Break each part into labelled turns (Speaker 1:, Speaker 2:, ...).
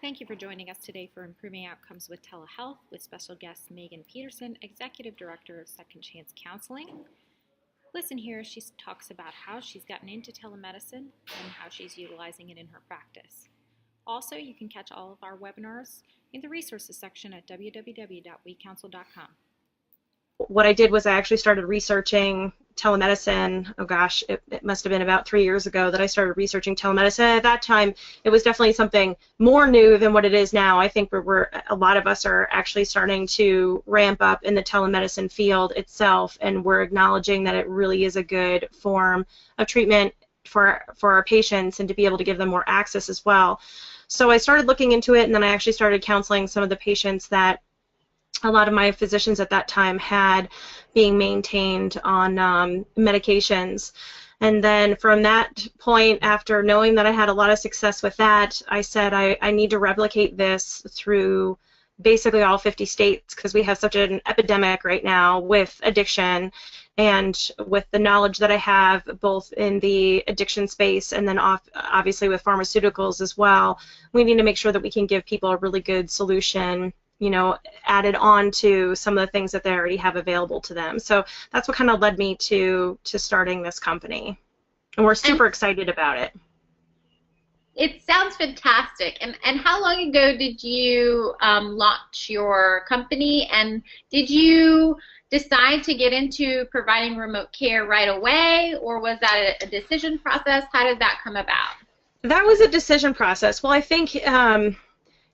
Speaker 1: Thank you for joining us today for Improving Outcomes with Telehealth with special guest Megan Peterson, Executive Director of Second Chance Counseling. Listen here as she talks about how she's gotten into telemedicine and how she's utilizing it in her practice. Also, you can catch all of our webinars in the resources section at www.wecounsel.com.
Speaker 2: What I did was I actually started researching telemedicine. Oh gosh, it must have been about 3 years ago that I started researching telemedicine. At that time, it was definitely something more new than what it is now. I think a lot of us are actually starting to ramp up in the telemedicine field itself, and we're acknowledging that it really is a good form of treatment for our patients and to be able to give them more access as well. So I started looking into it, and then I actually started counseling some of the patients that a lot of my physicians at that time had being maintained on medications. And then from that point, after knowing that I had a lot of success with that, I said I need to replicate this through basically all 50 states because we have such an epidemic right now with addiction, and with the knowledge that I have both in the addiction space and then obviously with pharmaceuticals as well, we need to make sure that we can give people a really good solution, you know, added on to some of the things that they already have available to them. So that's what kind of led me to starting this company. And we're super excited about it.
Speaker 3: It sounds fantastic. And how long ago did you launch your company? And did you decide to get into providing remote care right away, or was that a decision process? How did that come about?
Speaker 2: That was a decision process. Well, I think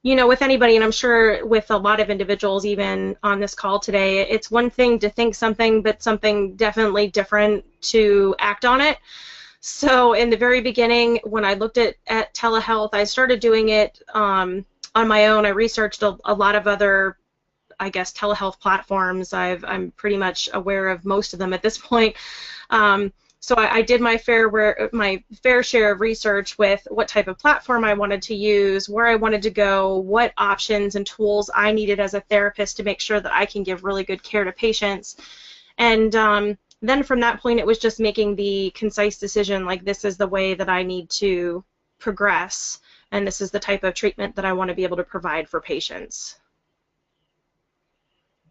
Speaker 2: you know, with anybody, and I'm sure with a lot of individuals even on this call today, it's one thing to think something, but something definitely different to act on it. So in the very beginning, when I looked at telehealth, I started doing it on my own. I researched a lot of other, I guess, telehealth platforms. I'm pretty much aware of most of them at this point. So I did my fair share of research with what type of platform I wanted to use, where I wanted to go, what options and tools I needed as a therapist to make sure that I can give really good care to patients. And then from that point, it was just making the concise decision, like, this is the way that I need to progress, and this is the type of treatment that I want to be able to provide for patients.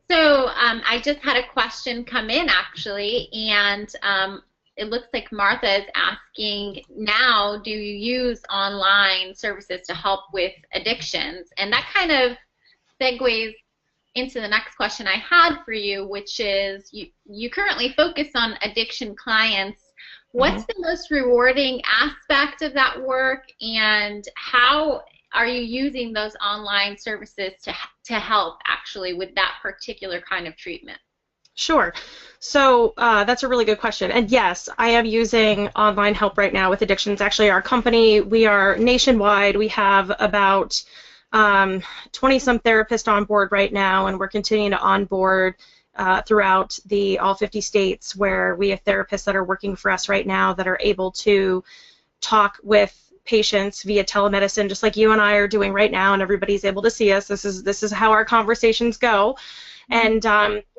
Speaker 3: So I just had a question come in, actually, and it looks like Martha is asking, now do you use online services to help with addictions? And that kind of segues into the next question I had for you, which is you currently focus on addiction clients. What's the most rewarding aspect of that work, and how are you using those online services to help actually with that particular kind of treatment?
Speaker 2: Sure. So that's a really good question. And yes, I am using online help right now with addictions. Actually, our company, we are nationwide. We have about 20-some therapists on board right now, and we're continuing to onboard throughout all 50 states, where we have therapists that are working for us right now that are able to talk with patients via telemedicine, just like you and I are doing right now, and everybody's able to see us. This is how our conversations go. And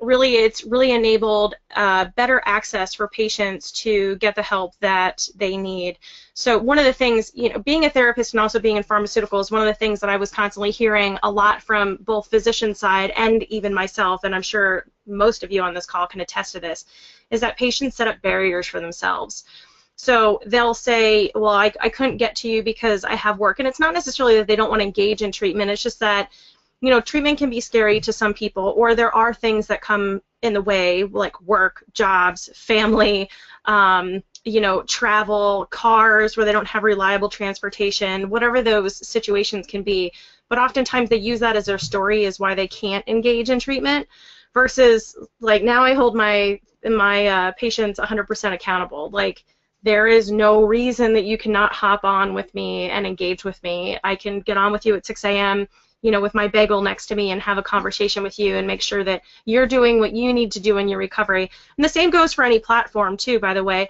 Speaker 2: really, it's really enabled better access for patients to get the help that they need. So one of the things, you know, being a therapist and also being in pharmaceuticals, one of the things that I was constantly hearing a lot from both physician side and even myself, and I'm sure most of you on this call can attest to this, is that patients set up barriers for themselves. So they'll say, well, I couldn't get to you because I have work. And it's not necessarily that they don't want to engage in treatment. It's just that, you know, treatment can be scary to some people, or there are things that come in the way, like work, jobs, family, you know, travel, cars where they don't have reliable transportation, whatever those situations can be. But oftentimes they use that as their story as why they can't engage in treatment, versus, like, now I hold my patients 100% accountable. Like, there is no reason that you cannot hop on with me and engage with me. I can get on with you at 6 a.m., you know, with my bagel next to me and have a conversation with you and make sure that you're doing what you need to do in your recovery. And the same goes for any platform too, by the way.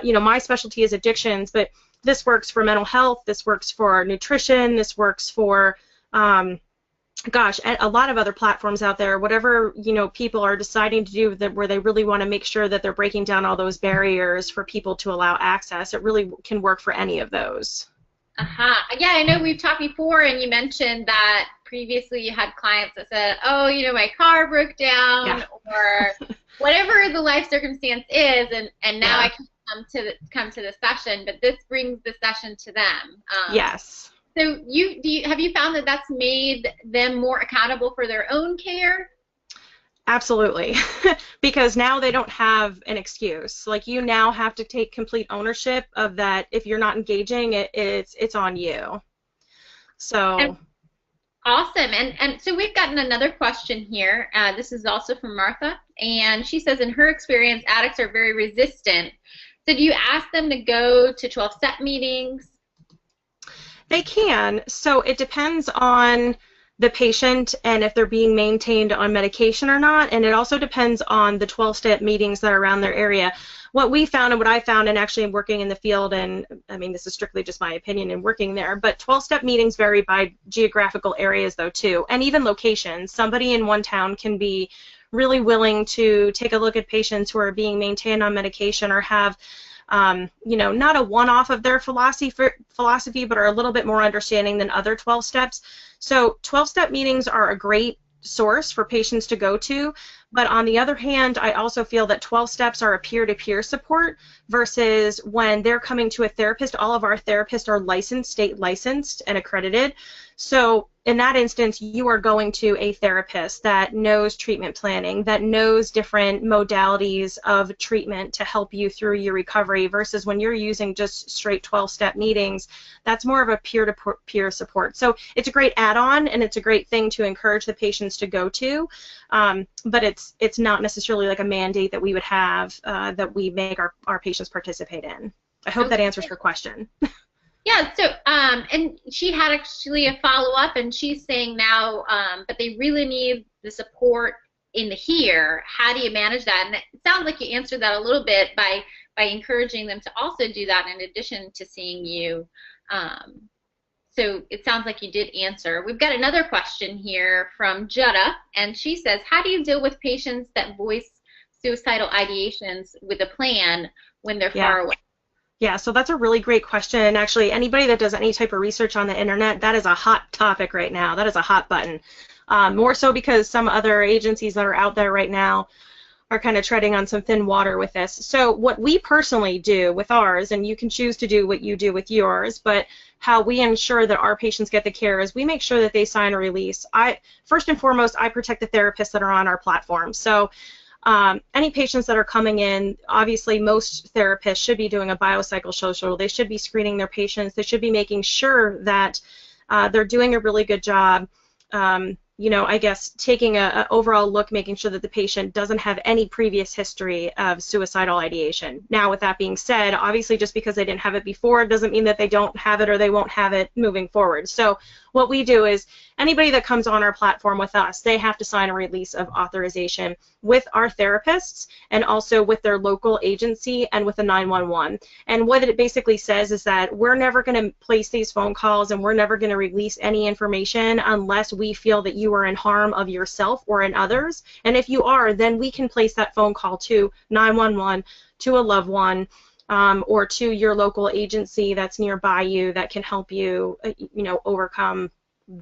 Speaker 2: You know, my specialty is addictions, but this works for mental health, this works for nutrition, this works for, gosh, a lot of other platforms out there. Whatever, you know, people are deciding to do that, where they really want to make sure that they're breaking down all those barriers for people to allow access, it really can work for any of those.
Speaker 3: Yeah, I know we've talked before, and you mentioned that previously you had clients that said, oh, my car broke down,
Speaker 2: Yeah.
Speaker 3: or whatever the life circumstance is, and now
Speaker 2: Yeah.
Speaker 3: I can come to the session, but this brings the session to them.
Speaker 2: Yes.
Speaker 3: So have you found that that's made them more accountable for their own care?
Speaker 2: Absolutely. Because now they don't have an excuse. Like, you now have to take complete ownership of that. If you're not engaging, it's on you. So.
Speaker 3: Awesome. And so we've gotten another question here. This is also from Martha. And she says, in her experience, addicts are very resistant. So do you ask them to go to 12-step meetings?
Speaker 2: They can. So it depends on the patient and if they're being maintained on medication or not. And it also depends on the 12-step meetings that are around their area. What we found and what I found, and actually working in the field, and I mean, this is strictly just my opinion in working there, but 12-step meetings vary by geographical areas though too, and even locations. Somebody in one town can be really willing to take a look at patients who are being maintained on medication or have not a one-off of their philosophy, but are a little bit more understanding than other 12 steps. So 12-step meetings are a great source for patients to go to, but on the other hand, I also feel that 12 steps are a peer-to-peer support versus when they're coming to a therapist. All of our therapists are licensed, state licensed and accredited. So in that instance, you are going to a therapist that knows treatment planning, that knows different modalities of treatment to help you through your recovery, versus when you're using just straight 12-step meetings, that's more of a peer-to-peer support. So it's a great add-on, and it's a great thing to encourage the patients to go to, but it's not necessarily like a mandate that we would have that we make our patients participate in. I hope that answers your question.
Speaker 3: Yeah, so, and she had actually a follow-up, and she's saying now, but they really need the support in the here. How do you manage that? And it sounds like you answered that a little bit by encouraging them to also do that in addition to seeing you. So it sounds like you did answer. We've got another question here from Jutta, and she says, how do you deal with patients that voice suicidal ideations with a plan when they're far away?
Speaker 2: Yeah, so that's a really great question, and actually anybody that does any type of research on the internet, that is a hot topic right now. That is a hot button. More so because some other agencies that are out there right now are kind of treading on some thin water with this. So what we personally do with ours, and you can choose to do what you do with yours, but how we ensure that our patients get the care is we make sure that they sign a release. First and foremost, I protect the therapists that are on our platform. So any patients that are coming in, obviously most therapists should be doing a biopsychosocial. They should be screening their patients. They should be making sure that they're doing a really good job, I guess taking an overall look, making sure that the patient doesn't have any previous history of suicidal ideation. Now, with that being said, obviously just because they didn't have it before doesn't mean that they don't have it or they won't have it moving forward. So what we do is anybody that comes on our platform with us, they have to sign a release of authorization with our therapists and also with their local agency and with the 911. And what it basically says is that we're never going to place these phone calls and we're never going to release any information unless we feel that you are in harm of yourself or in others. And if you are, then we can place that phone call to 911, to a loved one, or to your local agency that's nearby you that can help you, overcome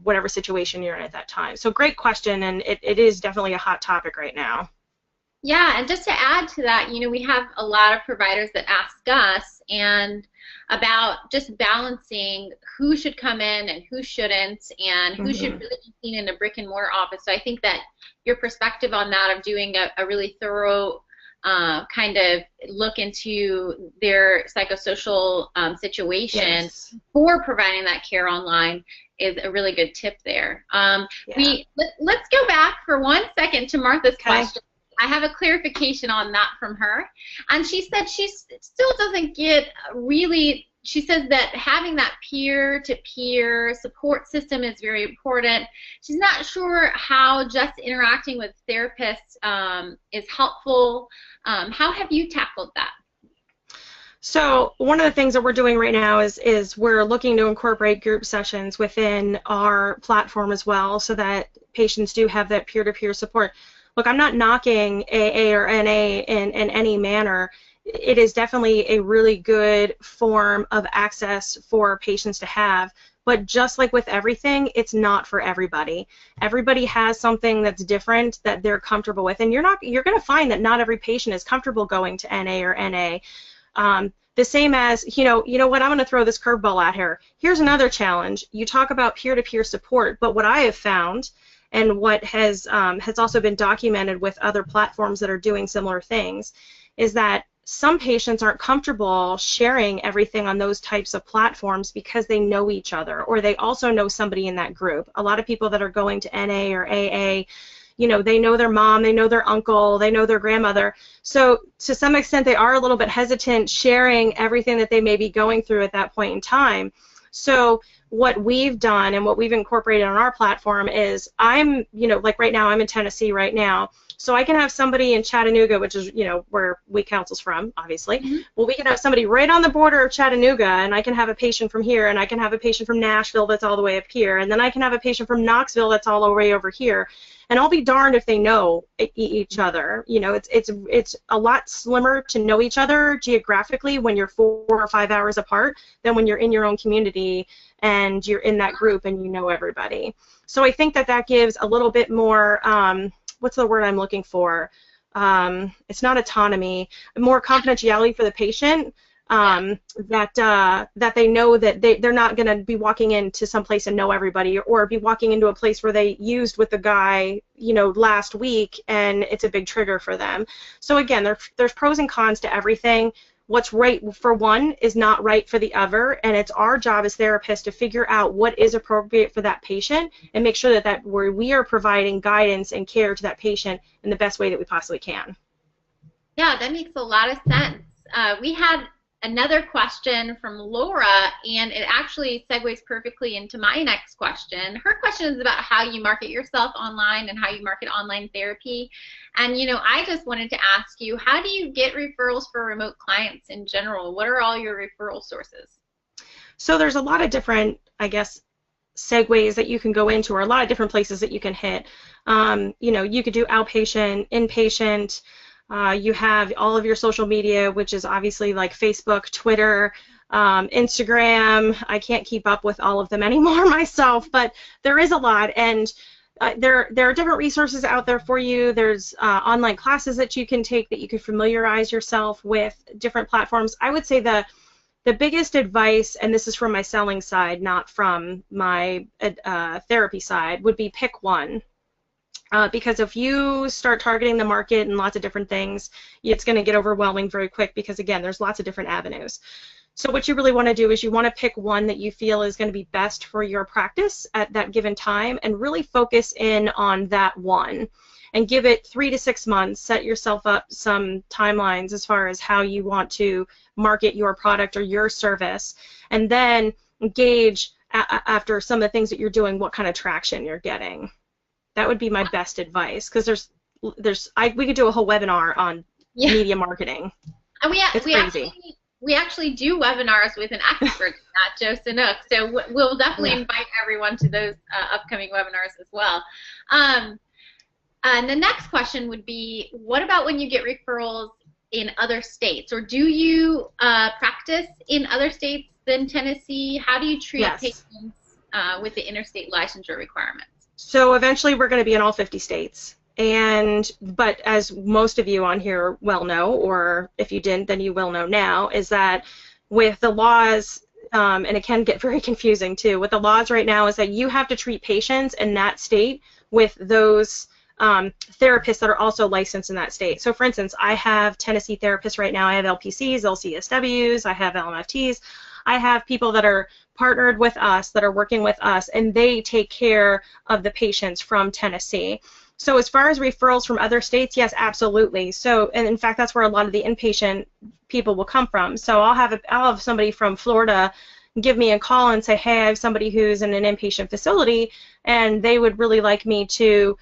Speaker 2: whatever situation you're in at that time. So great question, and it is definitely a hot topic right now.
Speaker 3: Yeah, and just to add to that, we have a lot of providers that ask us and about just balancing who should come in and who shouldn't, and who should really be seen in a brick and mortar office. So I think that your perspective on that of doing a really thorough kind of look into their psychosocial situation for providing that care online is a really good tip there. Let's go back for 1 second to Martha's question. I have a clarification on that from her, and she said she still doesn't get really. She says that having that peer-to-peer support system is very important. She's not sure how just interacting with therapists is helpful. How have you tackled that?
Speaker 2: So one of the things that we're doing right now is we're looking to incorporate group sessions within our platform as well, so that patients do have that peer-to-peer support. Look, I'm not knocking AA or NA in any manner. it is definitely a really good form of access for patients to have. But just like with everything, it's not for everybody. Everybody has something that's different that they're comfortable with, and you're going to find that not every patient is comfortable going to NA or NA. The same as, you know what, I'm going to throw this curveball at here. Here's another challenge. You talk about peer-to-peer support, but what I have found, and what has also been documented with other platforms that are doing similar things, is that some patients aren't comfortable sharing everything on those types of platforms because they know each other, or they also know somebody in that group. A lot of people that are going to NA or AA, they know their mom, they know their uncle, they know their grandmother. So to some extent, they are a little bit hesitant sharing everything that they may be going through at that point in time. So what we've done and what we've incorporated on our platform is like right now, I'm in Tennessee right now. So I can have somebody in Chattanooga, which is, where We Counsel's from, obviously. Mm-hmm. Well, we can have somebody right on the border of Chattanooga, and I can have a patient from here, and I can have a patient from Nashville that's all the way up here, and then I can have a patient from Knoxville that's all the way over here. And I'll be darned if they know each other. It's a lot slimmer to know each other geographically when you're 4 or 5 hours apart than when you're in your own community and you're in that group and you know everybody. So I think that gives a little bit more, what's the word I'm looking for? It's not autonomy, more confidentiality for the patient. That they know that they're not going to be walking into some place and know everybody, or be walking into a place where they used with the guy, last week, and it's a big trigger for them. So again, there's pros and cons to everything. What's right for one is not right for the other, and it's our job as therapists to figure out what is appropriate for that patient and make sure that we are providing guidance and care to that patient in the best way that we possibly can.
Speaker 3: Yeah, that makes a lot of sense. We had another question from Laura, and it actually segues perfectly into my next question. Her question is about how you market yourself online and how you market online therapy. And, I just wanted to ask you, how do you get referrals for remote clients in general? What are all your referral sources?
Speaker 2: So there's a lot of different, I guess, segues that you can go into, or a lot of different places that you can hit. You could do outpatient, inpatient. You have all of your social media, which is obviously like Facebook, Twitter, Instagram. I can't keep up with all of them anymore myself, but there is a lot, and there are different resources out there for you. There's online classes that you can take that you can familiarize yourself with different platforms. I would say the biggest advice, and this is from my selling side, not from my therapy side, would be pick one. Because if you start targeting the market and lots of different things, it's going to get overwhelming very quick because, again, there's lots of different avenues. So what you really want to do is you want to pick one that you feel is going to be best for your practice at that given time, and really focus in on that one and give it 3 to 6 months. Set yourself up some timelines as far as how you want to market your product or your service, and then gauge after some of the things that you're doing what kind of traction you're getting. That would be my best advice, because we could do a whole webinar on media marketing.
Speaker 3: And we actually do webinars with an expert, not Joe Sanook. So we'll definitely invite everyone to those upcoming webinars as well. And the next question would be, what about when you get referrals in other states, or do you practice in other states than Tennessee? How do you treat patients with the interstate licensure requirements?
Speaker 2: So eventually we're going to be in all 50 states. But as most of you on here well know, or if you didn't, then you will know now, is that with the laws, and it can get very confusing too, with the laws right now is that you have to treat patients in that state with those therapists that are also licensed in that state. So for instance, I have Tennessee therapists right now. I have LPCs, LCSWs, I have LMFTs. I have people that are partnered with us, that are working with us, and they take care of the patients from Tennessee. So as far as referrals from other states, yes, absolutely. So, and in fact, that's where a lot of the inpatient people will come from. So I'll have somebody from Florida give me a call and say, hey, I have somebody who's in an inpatient facility, and they would really like me to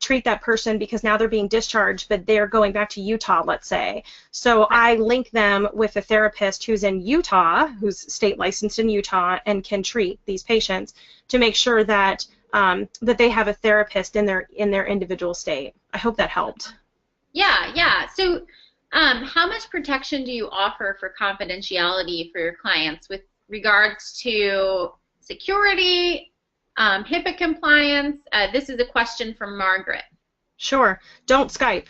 Speaker 2: treat that person because now they're being discharged, but they're going back to Utah, let's say. So I link them with a therapist who's in Utah, who's state licensed in Utah, and can treat these patients to make sure that that they have a therapist in their individual state. I hope that helped.
Speaker 3: Yeah. So How much protection do you offer for confidentiality for your clients with regards to security, HIPAA compliance? This is a question from Margaret.
Speaker 2: Sure. Don't Skype.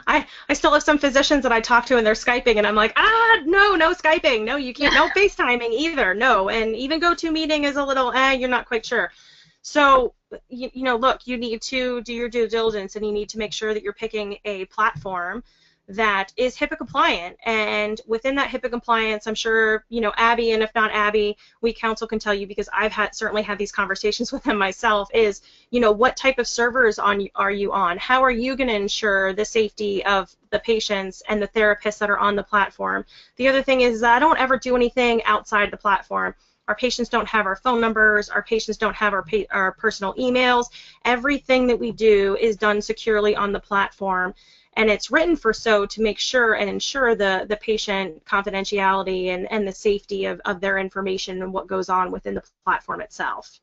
Speaker 2: I still have some physicians that I talk to and they're Skyping and I'm like, no Skyping. No, you can't. No FaceTiming either. No. And even GoToMeeting is a little, you're not quite sure. So, look, you need to do your due diligence and you need to make sure that you're picking a platform that is HIPAA compliant. And within that HIPAA compliance, I'm sure, Abby, and if not Abby, we counsel can tell you, because I've certainly had these conversations with them myself, is, what type of servers are you on? How are you going to ensure the safety of the patients and the therapists that are on the platform? The other thing is I don't ever do anything outside the platform. Our patients don't have our phone numbers. Our patients don't have our personal emails. Everything that we do is done securely on the platform. And it's written to make sure and ensure the patient confidentiality and the safety of their information and what goes on within the platform itself.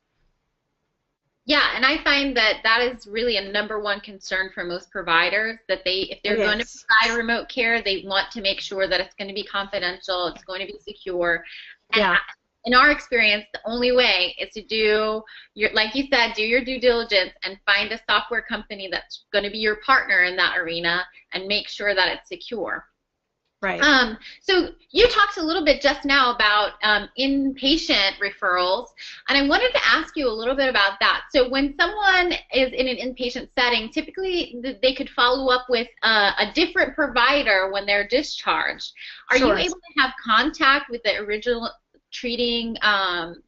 Speaker 3: Yeah, and I find that is really a #1 concern for most providers, that if they're going to provide remote care, they want to make sure that it's going to be confidential, it's going to be secure. And
Speaker 2: yeah.
Speaker 3: In our experience, the only way is to do like you said, do your due diligence and find a software company that's going to be your partner in that arena and make sure that it's secure.
Speaker 2: Right.
Speaker 3: So you talked a little bit just now about inpatient referrals, and I wanted to ask you a little bit about that. So when someone is in an inpatient setting, typically they could follow up with a different provider when they're discharged. Are you able to have contact with the original treating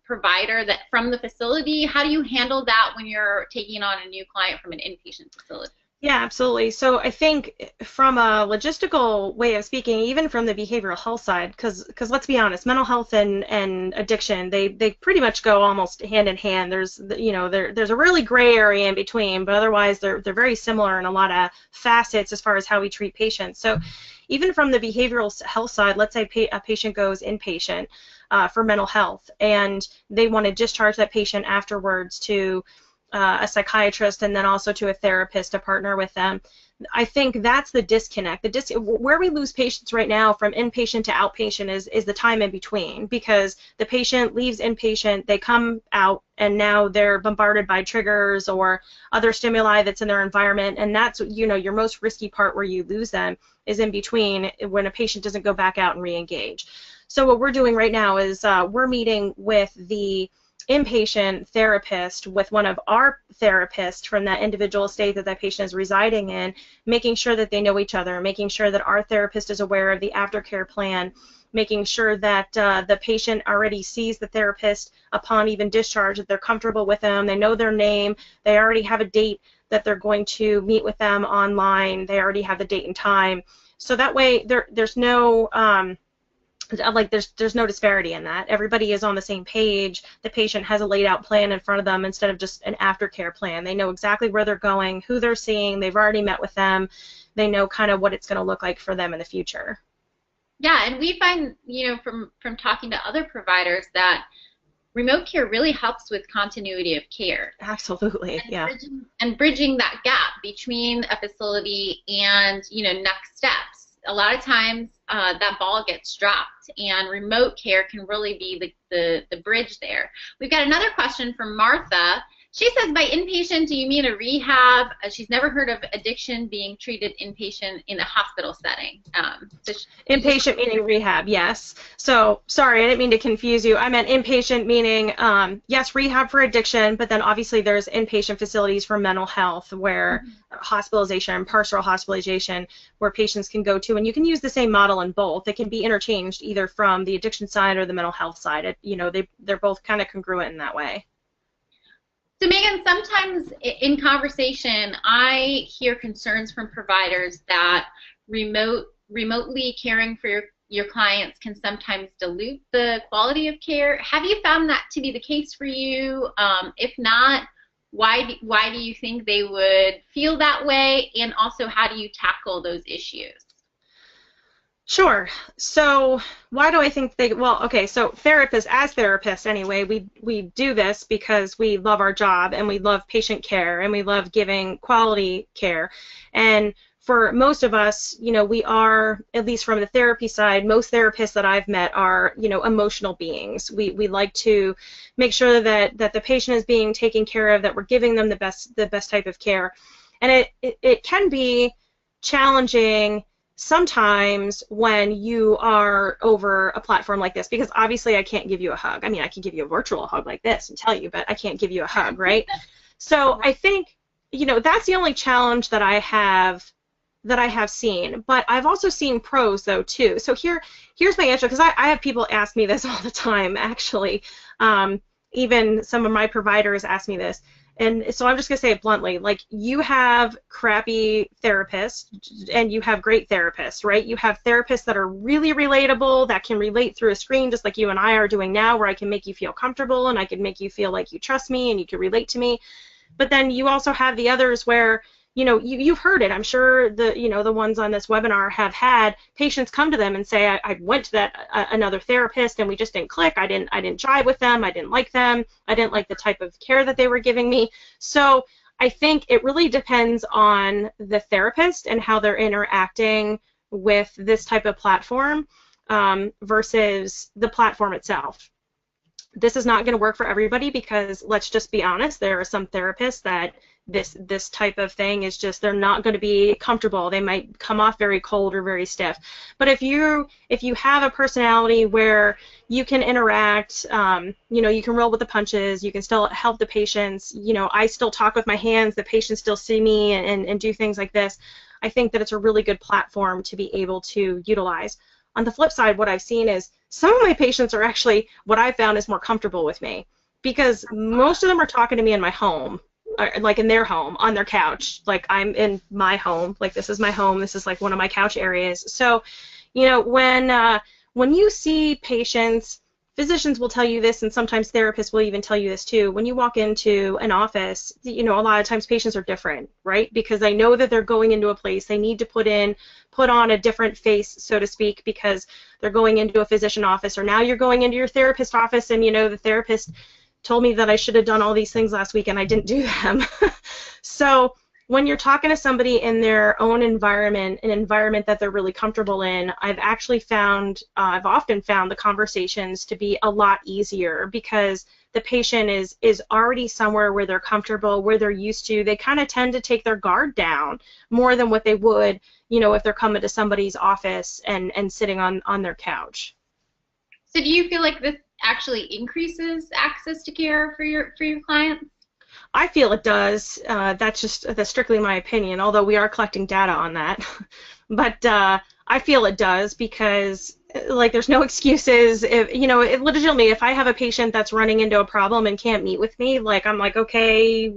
Speaker 3: provider from the facility? How do you handle that when you're taking on a new client from an inpatient facility?
Speaker 2: Yeah, absolutely. So I think from a logistical way of speaking, even from the behavioral health side, because let's be honest, mental health and addiction, they pretty much go almost hand in hand. There's there's a really gray area in between, but otherwise they're very similar in a lot of facets as far as how we treat patients. So even from the behavioral health side, let's say a patient goes inpatient for mental health and they want to discharge that patient afterwards to a psychiatrist and then also to a therapist to partner with them. I think that's the disconnect. Where we lose patients right now from inpatient to outpatient is the time in between, because the patient leaves inpatient, they come out, and now they're bombarded by triggers or other stimuli that's in their environment, and that's your most risky part where you lose them is in between, when a patient doesn't go back out and re-engage. So what we're doing right now is we're meeting with the inpatient therapist, with one of our therapists from that individual state that patient is residing in, making sure that they know each other, making sure that our therapist is aware of the aftercare plan, making sure that the patient already sees the therapist upon even discharge, that they're comfortable with them, they know their name, they already have a date that they're going to meet with them online, they already have the date and time. So that way there's no there's no disparity in that. Everybody is on the same page. The patient has a laid out plan in front of them instead of just an aftercare plan. They know exactly where they're going, who they're seeing, they've already met with them, they know kind of what it's going to look like for them in the future.
Speaker 3: Yeah, and we find, from talking to other providers, that remote care really helps with continuity of care.
Speaker 2: Absolutely, yeah.
Speaker 3: Bridging that gap between a facility and, next steps. A lot of times that ball gets dropped, and remote care can really be the bridge there. We've got another question from Martha. She says, by inpatient, do you mean a rehab? She's never heard of addiction being treated inpatient in a hospital setting.
Speaker 2: Inpatient meaning rehab, yes. So, sorry, I didn't mean to confuse you. I meant inpatient meaning, yes, rehab for addiction, but then obviously there's inpatient facilities for mental health where hospitalization, partial hospitalization, where patients can go to, and you can use the same model in both. It can be interchanged either from the addiction side or the mental health side. They're both kind of congruent in that way.
Speaker 3: So Megan, sometimes in conversation, I hear concerns from providers that remotely caring for your clients can sometimes dilute the quality of care. Have you found that to be the case for you? If not, why do you think they would feel that way? And also, how do you tackle those issues?
Speaker 2: Sure. So why do I think so therapists anyway, we do this because we love our job and we love patient care and we love giving quality care. And for most of us, we are, at least from the therapy side, most therapists that I've met are, emotional beings. We like to make sure that the patient is being taken care of, that we're giving them the best type of care. And it can be challenging sometimes when you are over a platform like this, because obviously I can't give you a hug. I mean, I can give you a virtual hug like this and tell you, but I can't give you a hug, right? So I think, that's the only challenge that I have seen. But I've also seen pros, though, too. So here's my answer, because I have people ask me this all the time, actually. Even some of my providers ask me this. And so I'm just going to say it bluntly, like, you have crappy therapists and you have great therapists, right? You have therapists that are really relatable, that can relate through a screen, just like you and I are doing now, where I can make you feel comfortable and I can make you feel like you trust me and you can relate to me. But then you also have the others where, you've heard it. I'm sure the ones on this webinar have had patients come to them and say, I went to that another therapist and we just didn't click. I didn't jive with them. I didn't like them. I didn't like the type of care that they were giving me. So I think it really depends on the therapist and how they're interacting with this type of platform versus the platform itself. This is not going to work for everybody, because let's just be honest, there are some therapists that this type of thing is just, they're not going to be comfortable. They might come off very cold or very stiff. But if you have a personality where you can interact, you can roll with the punches, you can still help the patients, I still talk with my hands, the patients still see me and do things like this, I think that it's a really good platform to be able to utilize. On the flip side, what I've seen is some of my patients are actually, what I've found is more comfortable with me, because most of them are talking to me in my home, like in their home, on their couch. Like, I'm in my home, like this is my home, this is like one of my couch areas. So, when you see patients, physicians will tell you this, and sometimes therapists will even tell you this too, when you walk into an office, a lot of times patients are different, right? Because they know that they're going into a place, they need to put on a different face, so to speak, because they're going into a physician office, or now you're going into your therapist office, and the therapist told me that I should have done all these things last week and I didn't do them. So when you're talking to somebody in their own environment, an environment that they're really comfortable in, I've often found the conversations to be a lot easier, because the patient is already somewhere where they're comfortable, where they're used to. They kind of tend to take their guard down more than what they would, if they're coming to somebody's office and sitting on their couch.
Speaker 3: So do you feel like this actually increases access to care for your clients?
Speaker 2: I feel it does. That's strictly my opinion, although we are collecting data on that. But I feel it does, because there's no excuses. If legitimately, if I have a patient that's running into a problem and can't meet with me, I'm like, okay,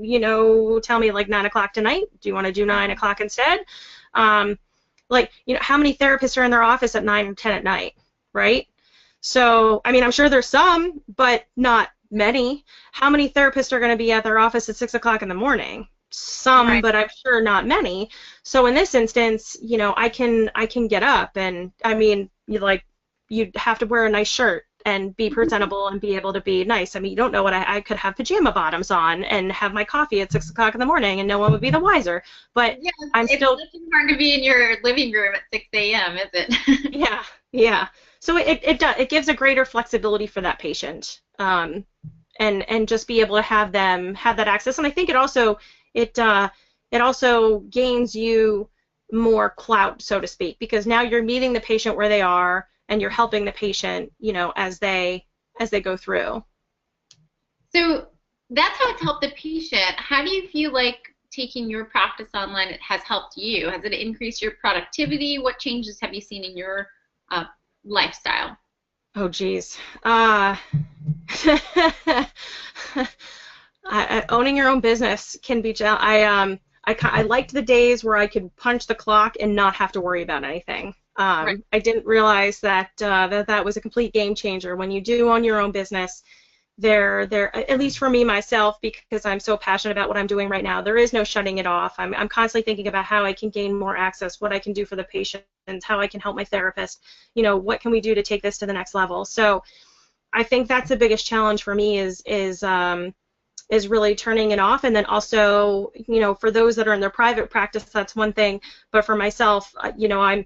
Speaker 2: tell me 9 o'clock tonight. Do you want to do 9 o'clock instead? How many therapists are in their office at 9 or 10 at night, right? So, I mean, I'm sure there's some, but not many. How many therapists are going to be at their office at 6 o'clock in the morning? Some, right. But I'm sure not many. So in this instance, I can get up, and I mean, you'd have to wear a nice shirt and be presentable and be able to be nice. I mean, you don't know what I could have pajama bottoms on and have my coffee at 6 o'clock in the morning, and no one would be the wiser. But yeah, it's still
Speaker 3: hard to be in your living room at 6 a.m., is it?
Speaker 2: Yeah. So it gives a greater flexibility for that patient, and just be able to have them have that access. And I think it also gains you more clout, so to speak, because now you're meeting the patient where they are, and you're helping the patient, as they go through.
Speaker 3: So that's how it's helped the patient. How do you feel like taking your practice online has helped you? Has it increased your productivity? What changes have you seen in your lifestyle?
Speaker 2: Oh, geez. Owning your own business can be. I liked the days where I could punch the clock and not have to worry about anything. Right. I didn't realize that that was a complete game changer. When you do own your own business, there, at least for me myself, because I'm so passionate about what I'm doing right now, there is no shutting it off. I'm constantly thinking about how I can gain more access, what I can do for the patients, how I can help my therapist, what can we do to take this to the next level. So I think that's the biggest challenge for me is is really turning it off. And then also, you know, for those that are in their private practice, that's one thing. But for myself, you know, I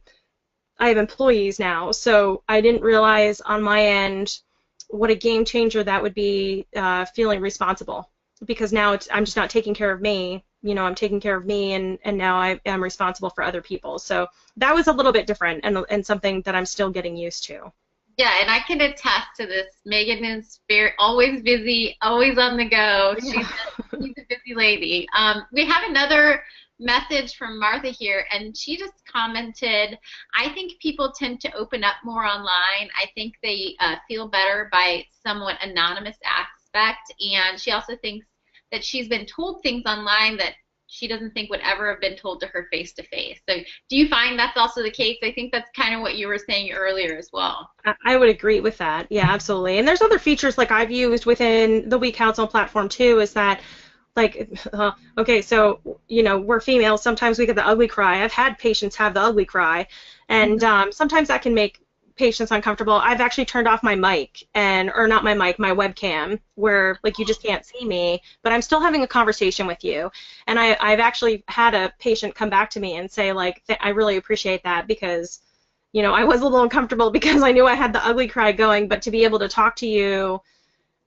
Speaker 2: have employees now, so I didn't realize on my end what a game changer that would be, feeling responsible, because now I'm just not taking care of me. You know, I'm taking care of me, and now I am responsible for other people. So that was a little bit different, and something that I'm still getting used to.
Speaker 3: Yeah, and I can attest to this. Megan is always busy, always on the go.
Speaker 2: Yeah.
Speaker 3: She's a busy lady. We have another message from Martha here, and she just commented, I think people tend to open up more online. I think they feel better by somewhat anonymous aspect, and she also thinks that she's been told things online that she doesn't think would ever have been told to her face-to-face. So do you find that's also the case? I think that's kind of what you were saying earlier as well.
Speaker 2: I would agree with that. Yeah, absolutely. And there's other features like I've used within the We Counsel platform too, is that like, okay, so, you know, we're females, sometimes we get the ugly cry. I've had patients have the ugly cry, and sometimes that can make patients uncomfortable. I've actually turned off my mic, or not my mic, my webcam, where like you just can't see me, but I'm still having a conversation with you. And I've actually had a patient come back to me and say, like, I really appreciate that, because, you know, I was a little uncomfortable because I knew I had the ugly cry going, but to be able to talk to you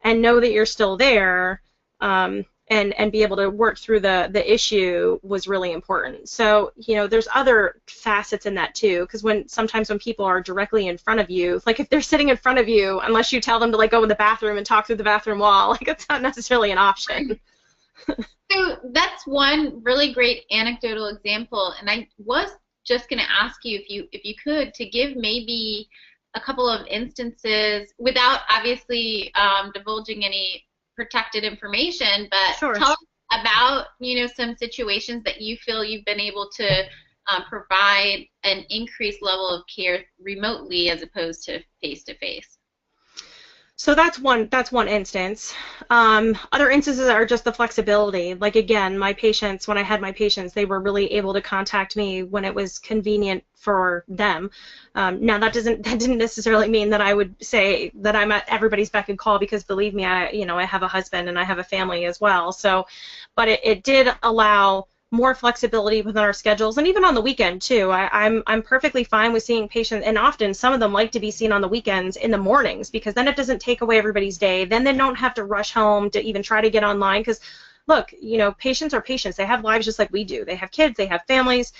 Speaker 2: and know that you're still there, and be able to work through the issue was really important. So, you know, there's other facets in that too, because sometimes when people are directly in front of you, like if they're sitting in front of you, unless you tell them to like go in the bathroom and talk through the bathroom wall, like it's not necessarily an option.
Speaker 3: So that's one really great anecdotal example, and I was just going to ask you if you could to give maybe a couple of instances without obviously divulging any protected information, but
Speaker 2: Sure.
Speaker 3: Tell us about, you know, some situations that you feel you've been able to provide an increased level of care remotely as opposed to face-to-face.
Speaker 2: So that's one instance. Other instances are just the flexibility. Like again, my patients, when I had my patients, they were really able to contact me when it was convenient for them. Now that didn't necessarily mean that I would say that I'm at everybody's beck and call, because believe me, I have a husband and I have a family as well. So, but it did allow more flexibility within our schedules, and even on the weekend too. I'm perfectly fine with seeing patients, and often some of them like to be seen on the weekends in the mornings, because then it doesn't take away everybody's day. Then they don't have to rush home to even try to get online, because look, you know, patients are patients. They have lives just like we do. They have kids, they have families.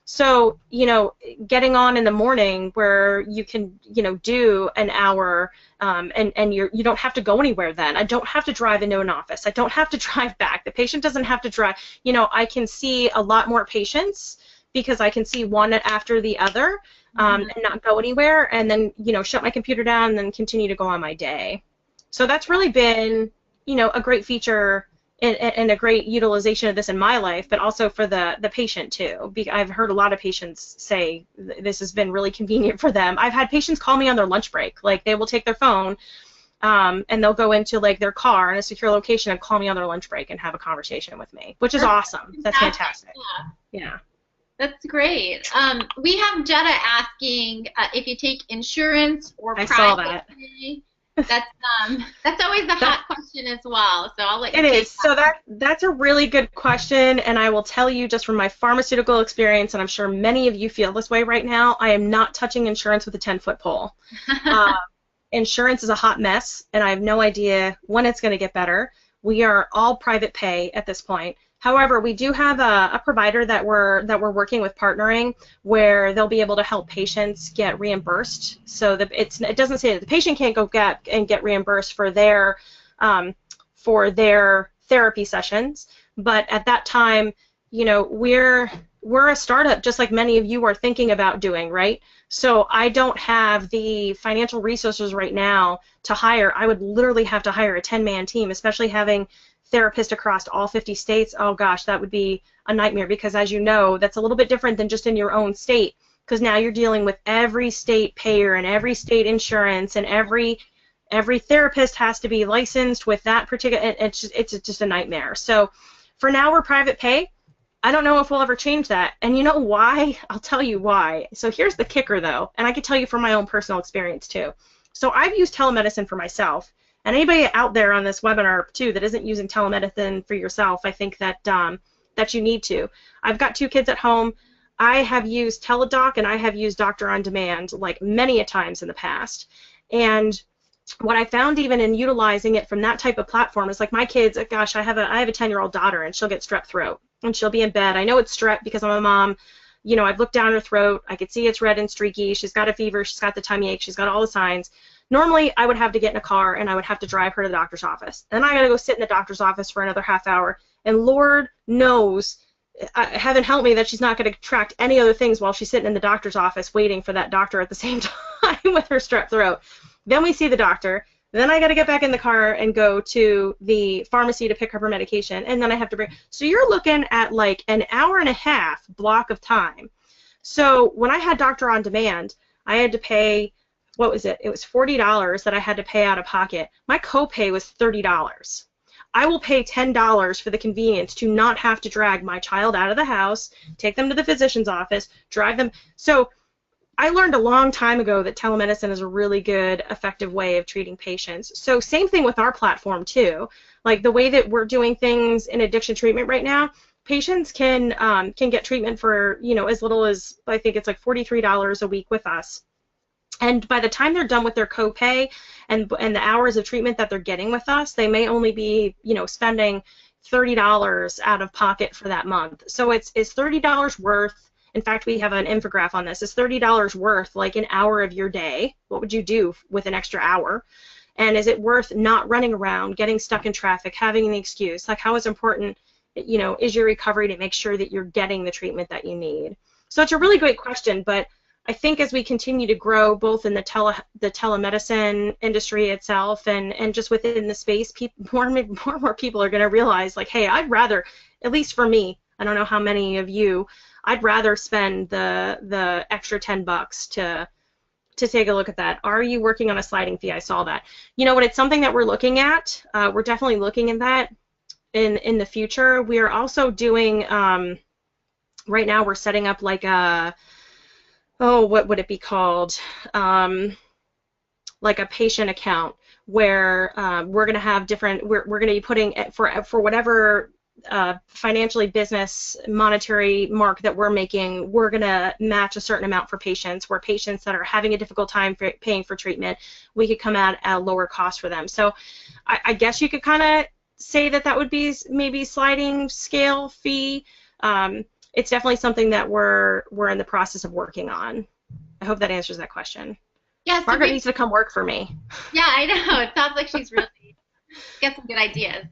Speaker 2: So, you know, getting on in the morning where you can, you know, do an hour, and you don't have to go anywhere then. I don't have to drive into an office. I don't have to drive back. The patient doesn't have to drive. You know, I can see a lot more patients because I can see one after the other, and not go anywhere, and then, you know, shut my computer down and then continue to go on my day. So that's really been, you know, a great feature and a great utilization of this in my life, but also for the patient too. I've heard a lot of patients say this has been really convenient for them. I've had patients call me on their lunch break. Like they will take their phone, and they'll go into like their car in a secure location and call me on their lunch break and have a conversation with me, which is awesome. That's fantastic. Yeah.
Speaker 3: That's great. We have Jetta asking if you take insurance or
Speaker 2: I
Speaker 3: private
Speaker 2: saw that.
Speaker 3: pay. That's always the hot question as well. So I'll let you.
Speaker 2: It is. So that's a really good question, and I will tell you just from my pharmaceutical experience, and I'm sure many of you feel this way right now, I am not touching insurance with a 10-foot pole. Insurance is a hot mess, and I have no idea when it's going to get better. We are all private pay at this point. However, we do have a provider that we're working with, partnering, where they'll be able to help patients get reimbursed. So it doesn't say that the patient can't go get reimbursed for their therapy sessions, but at that time, you know, we're a startup just like many of you are thinking about doing, right? So I don't have the financial resources right now to hire. I would literally have to hire a 10-man team, especially having therapists across all 50 states. Oh gosh, that would be a nightmare, because as you know, that's a little bit different than just in your own state, because now you're dealing with every state payer and every state insurance, and every therapist has to be licensed with that particular, it's just a nightmare. So for now, we're private pay. I don't know if we'll ever change that. And you know why? I'll tell you why. So here's the kicker though, and I can tell you from my own personal experience too. So I've used telemedicine for myself, And anybody out there on this webinar too that isn't using telemedicine for yourself, I think that that you need to. I've got 2 kids at home. I have used Teledoc and I have used Doctor on Demand like many a times in the past. And what I found even in utilizing it from that type of platform is like my kids, gosh, I have a 10-year-old daughter and she'll get strep throat and she'll be in bed. I know it's strep because I'm a mom. You know, I've looked down her throat. I could see it's red and streaky. She's got a fever. She's got the tummy ache. She's got all the signs. Normally, I would have to get in a car and I would have to drive her to the doctor's office. Then I got to go sit in the doctor's office for another half hour. And Lord knows, heaven help me, that she's not going to track any other things while she's sitting in the doctor's office waiting for that doctor at the same time with her strep throat. Then we see the doctor. Then I got to get back in the car and go to the pharmacy to pick up her medication, and then I have to bring. So you're looking at like an hour and a half block of time. So when I had Doctor on Demand, I had to pay, what was it? It was $40 that I had to pay out of pocket. My copay was $30. I will pay $10 for the convenience to not have to drag my child out of the house, take them to the physician's office, drive them. So I learned a long time ago that telemedicine is a really good, effective way of treating patients. So same thing with our platform too. Like the way that we're doing things in addiction treatment right now, patients can get treatment for, you know, as little as, I think it's like $43 a week with us. And by the time they're done with their copay and the hours of treatment that they're getting with us, they may only be, you know, spending $30 out of pocket for that month. So it's $30 worth. In fact, we have an infographic on this. Is $30 worth like an hour of your day? What would you do with an extra hour? And is it worth not running around, getting stuck in traffic, having an excuse? Like, how is important, you know, is your recovery to make sure that you're getting the treatment that you need? So it's a really great question, but I think as we continue to grow both in the telemedicine industry itself and just within the space, more and more people are going to realize, like, hey, I'd rather, at least for me, I don't know how many of you, I'd rather spend the extra $10 to take a look at that. Are you working on a sliding fee? I saw that. You know what? It's something that we're looking at. We're definitely looking at that in the future. We are also doing right now. We're setting up like a what would it be called? Like a patient account where we're going to have different. We're going to be putting for whatever. Financially business monetary mark that we're making, we're going to match a certain amount for patients, where patients that are having a difficult time paying for treatment, we could come at a lower cost for them. So I guess you could kind of say that would be maybe sliding scale fee. It's definitely something that we're in the process of working on. I hope that answers that question.
Speaker 3: Yeah, so
Speaker 2: Margaret needs to come work for me.
Speaker 3: Yeah, I know. It sounds like she's really got some good ideas.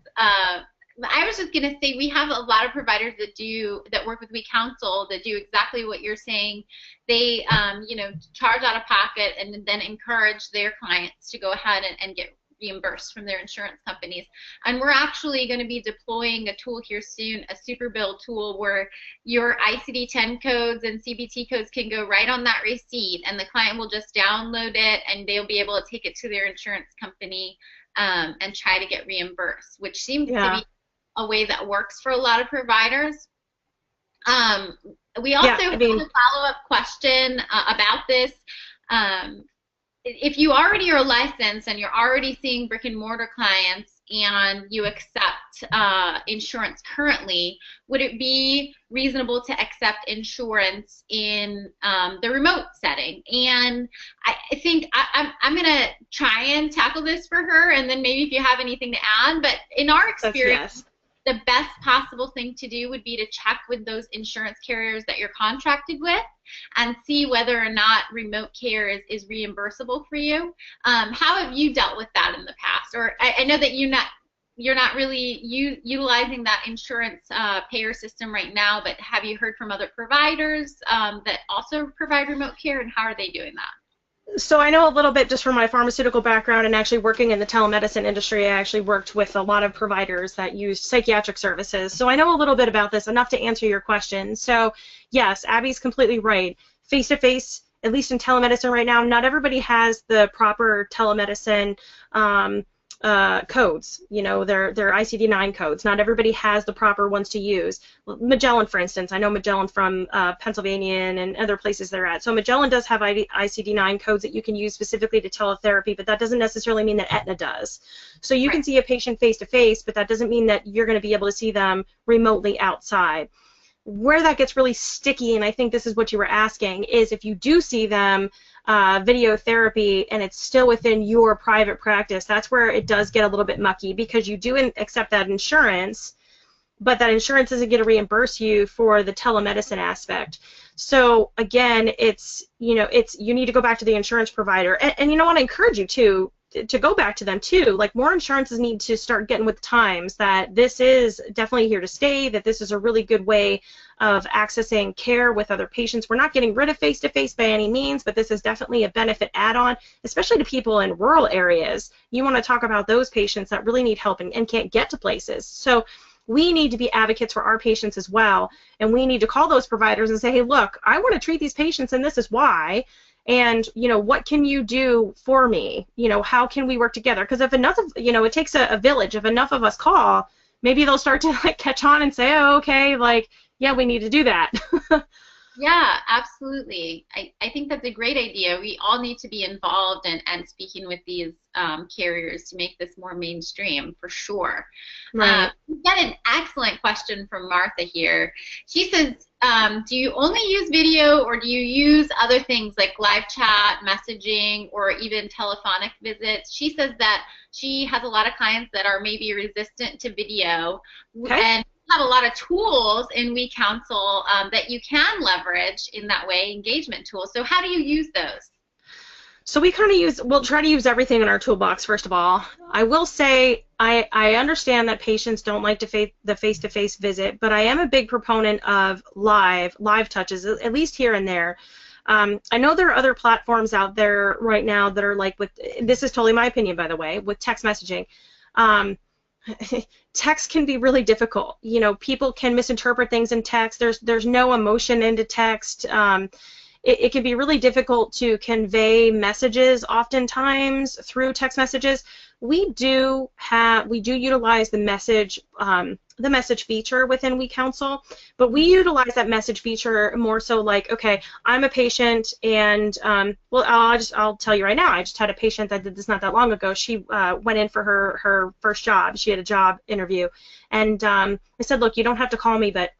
Speaker 3: I was just going to say we have a lot of providers that work with We Counsel that do exactly what you're saying. They, you know, charge out of pocket and then encourage their clients to go ahead and get reimbursed from their insurance companies. And we're actually going to be deploying a tool here soon, a super bill tool where your ICD-10 codes and CBT codes can go right on that receipt, and the client will just download it and they'll be able to take it to their insurance company and try to get reimbursed, which seems to be a way that works for a lot of providers. We also have a follow-up question about this. If you already are licensed and you're already seeing brick and mortar clients and you accept insurance currently, would it be reasonable to accept insurance in the remote setting? And I think I'm going to try and tackle this for her, and then maybe if you have anything to add. But in our experience, the best possible thing to do would be to check with those insurance carriers that you're contracted with and see whether or not remote care is reimbursable for you. How have you dealt with that in the past? Or I know that you're not really utilizing that insurance payer system right now, but have you heard from other providers that also provide remote care, and how are they doing that?
Speaker 2: So I know a little bit just from my pharmaceutical background and actually working in the telemedicine industry. I actually worked with a lot of providers that use psychiatric services. So I know a little bit about this, enough to answer your question. So yes, Abby's completely right. Face-to-face, at least in telemedicine right now, not everybody has the proper telemedicine codes, their ICD-9 codes. Not everybody has the proper ones to use. Magellan, for instance, I know Magellan from Pennsylvania and other places they're at. So Magellan does have ICD-9 codes that you can use specifically to teletherapy, but that doesn't necessarily mean that Aetna does. So you can see a patient face-to-face, but that doesn't mean that you're going to be able to see them remotely outside. Where that gets really sticky, and I think this is what you were asking, is if you do see them video therapy and it's still within your private practice, that's where it does get a little bit mucky, because you do accept that insurance, but that insurance isn't going to reimburse you for the telemedicine aspect. So again, you need to go back to the insurance provider, and you know what, I encourage you to go back to them too. Like, more insurances need to start getting with the times that this is definitely here to stay, that this is a really good way of accessing care with other patients. We're not getting rid of face-to-face by any means, but this is definitely a benefit add-on, especially to people in rural areas. You want to talk about those patients that really need help and can't get to places. So we need to be advocates for our patients as well, and we need to call those providers and say, hey, look, I want to treat these patients and this is why. And, what can you do for me? How can we work together? Because if enough of, it takes a village. If enough of us call, maybe they'll start to catch on and say, oh, okay, yeah, we need to do that.
Speaker 3: Yeah, absolutely. I think that's a great idea. We all need to be involved and speaking with these carriers to make this more mainstream, for sure.
Speaker 2: Right.
Speaker 3: We've got an excellent question from Martha here. She says, do you only use video, or do you use other things like live chat, messaging, or even telephonic visits? She says that she has a lot of clients that are maybe resistant to video, and have a lot of tools in WeCounsel that you can leverage in that way, engagement tools. So how do you use those?
Speaker 2: So we'll try to use everything in our toolbox, first of all. I will say I understand that patients don't like the face-to-face visit, but I am a big proponent of live touches, at least here and there. I know there are other platforms out there right now that are like, this is totally my opinion, by the way, with text messaging. Text can be really difficult. People can misinterpret things in text. There's no emotion into text. It can be really difficult to convey messages oftentimes through text messages. We do utilize the message feature within WeCounsel, but we utilize that message feature more so like, okay, I'm a patient, and well, I'll tell you right now, I just had a patient that did this not that long ago. She went in for her first job. She had a job interview, and I said, look, you don't have to call me, but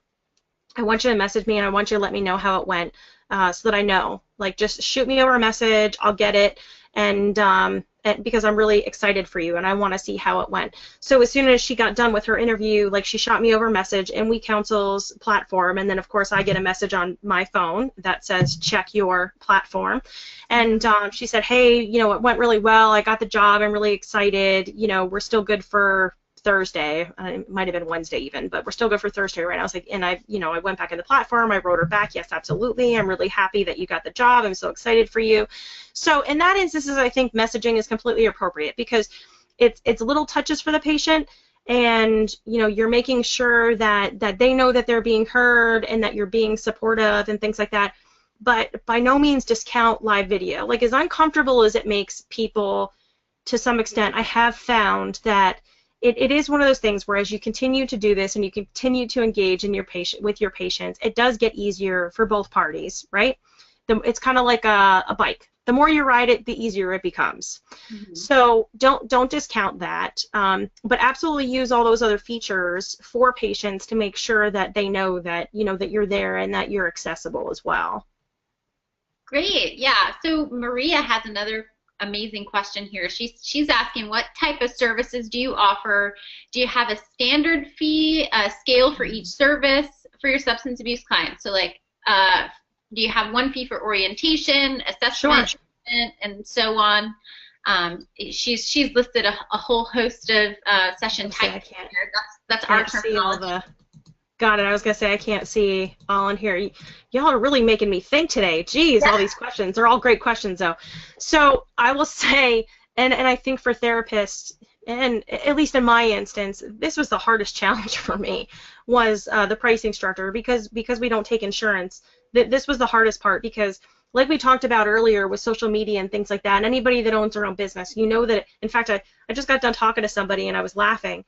Speaker 2: I want you to message me, and I want you to let me know how it went, so that I know. Like, just shoot me over a message, I'll get it, and because I'm really excited for you and I want to see how it went. So as soon as she got done with her interview, like, she shot me over a message in WeCounsel's platform, and then of course I get a message on my phone that says check your platform, and she said, hey, it went really well, I got the job, I'm really excited, we're still good for Thursday. It might have been Wednesday even, but we're still good for Thursday right now. I was like, and I went back in the platform, I wrote her back, yes, absolutely, I'm really happy that you got the job, I'm so excited for you. So in that instance, I think messaging is completely appropriate, because it's little touches for the patient, and you're making sure that they know that they're being heard and that you're being supportive and things like that. But by no means discount live video. Like, as uncomfortable as it makes people to some extent, I have found that it is one of those things where as you continue to do this and you continue to engage in with your patients, it does get easier for both parties, right? It's kind of like a bike. The more you ride it, the easier it becomes. Mm-hmm. So don't discount that, but absolutely use all those other features for patients to make sure that they know that that you're there and that you're accessible as well.
Speaker 3: Great, yeah. So Maria has another amazing question here. She's asking, what type of services do you offer? Do you have a standard fee scale for each service for your substance abuse clients? So, like, do you have one fee for orientation, assessment,
Speaker 2: sure,
Speaker 3: and so on? She's listed a whole host of session types here. That's our terminology.
Speaker 2: Got it. I was going to say I can't see all in here. Y'all are really making me think today. Geez, yeah. All these questions. They're all great questions, though. So I will say, and I think for therapists, and at least in my instance, this was the hardest challenge for me, was the pricing structure, because we don't take insurance. This was the hardest part, because like we talked about earlier with social media and things like that, and anybody that owns their own business, you know that, in fact, I just got done talking to somebody and I was laughing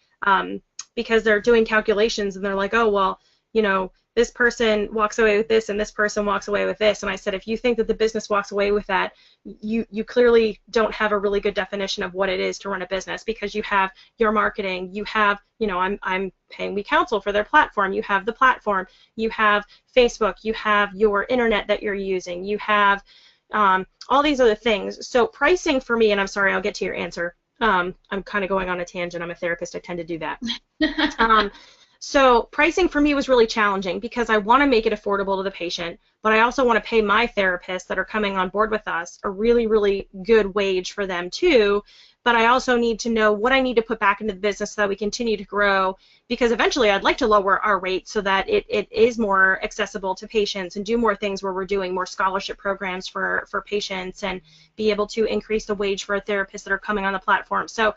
Speaker 2: because they're doing calculations and they're like, oh, well, you know, this person walks away with this and this person walks away with this. And I said, if you think that the business walks away with that, you clearly don't have a really good definition of what it is to run a business, because you have your marketing, you have, you know, I'm paying WeCounsel for their platform, you have the platform, you have Facebook, you have your internet that you're using, you have all these other things. So pricing for me, and I'm sorry, I'll get to your answer. I'm kind of going on a tangent. I'm a therapist. I tend to do that. So pricing for me was really challenging because I want to make it affordable to the patient, but I also want to pay my therapists that are coming on board with us a really, really good wage for them too. But I also need to know what I need to put back into the business so that we continue to grow, because eventually I'd like to lower our rate so that it is more accessible to patients and do more things where we're doing more scholarship programs for patients and be able to increase the wage for our therapists that are coming on the platform. So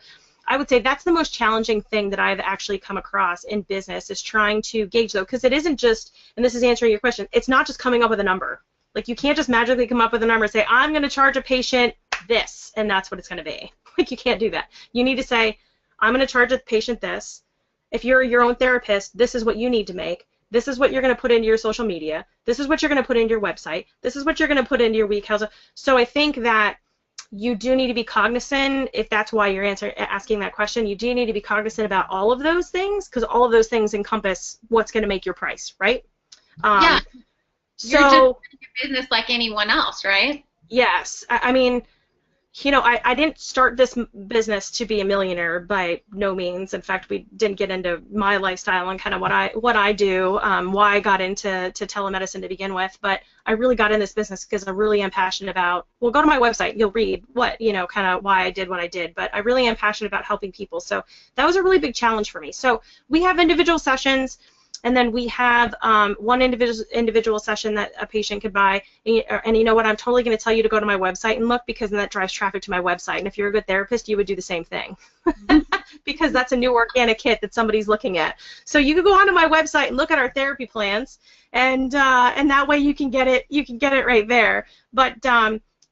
Speaker 2: I would say that's the most challenging thing that I've actually come across in business, is trying to gauge, though, because it isn't just, and this is answering your question, it's not just coming up with a number. Like, you can't just magically come up with a number and say, I'm going to charge a patient this, and that's what it's going to be. Like, you can't do that. You need to say, I'm going to charge a patient this. If you're your own therapist, this is what you need to make. This is what you're going to put into your social media. This is what you're going to put into your website. This is what you're going to put into your WeCounsel. So I think that you do need to be cognizant, if that's why you're asking that question, you do need to be cognizant about all of those things, because all of those things encompass what's going to make your price, right?
Speaker 3: Yeah.
Speaker 2: So,
Speaker 3: you're just running a business like anyone else, right?
Speaker 2: Yes. I mean, you know, I didn't start this business to be a millionaire by no means. In fact, we didn't get into my lifestyle and kind of what I do, why I got into telemedicine to begin with. But I really got in this business because I really am passionate about, well, go to my website, you'll read what, you know, kind of why I did what I did. But I really am passionate about helping people. So that was a really big challenge for me. So we have individual sessions. And then we have one individual session that a patient could buy. And you know what? I'm totally going to tell you to go to my website and look, because then that drives traffic to my website. And if you're a good therapist, you would do the same thing, because that's a new organic hit that somebody's looking at. So you can go onto my website and look at our therapy plans, and that way you can get it. You can get it right there. But